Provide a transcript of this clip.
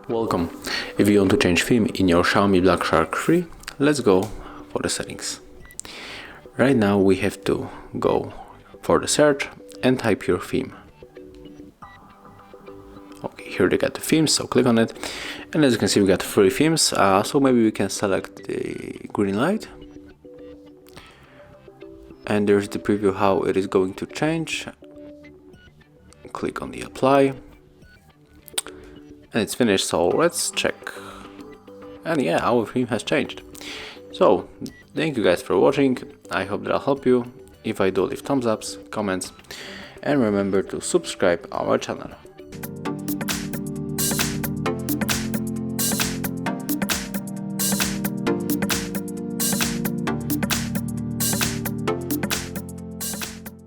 Welcome. If you want to change theme in your XIAOMI Black Shark 3, let's go for the settings. Right now we have to go for the search and type your theme. Okay, here they got the themes, so click on it, and as you can see we got 3 themes, so maybe we can select the green light, and there's the preview how it is going to change. Click on the apply, and it's finished, so let's check. And yeah, our theme has changed. So thank you guys for watching. I hope that'll help you. If I do, leave thumbs ups, comments, and remember to subscribe our channel.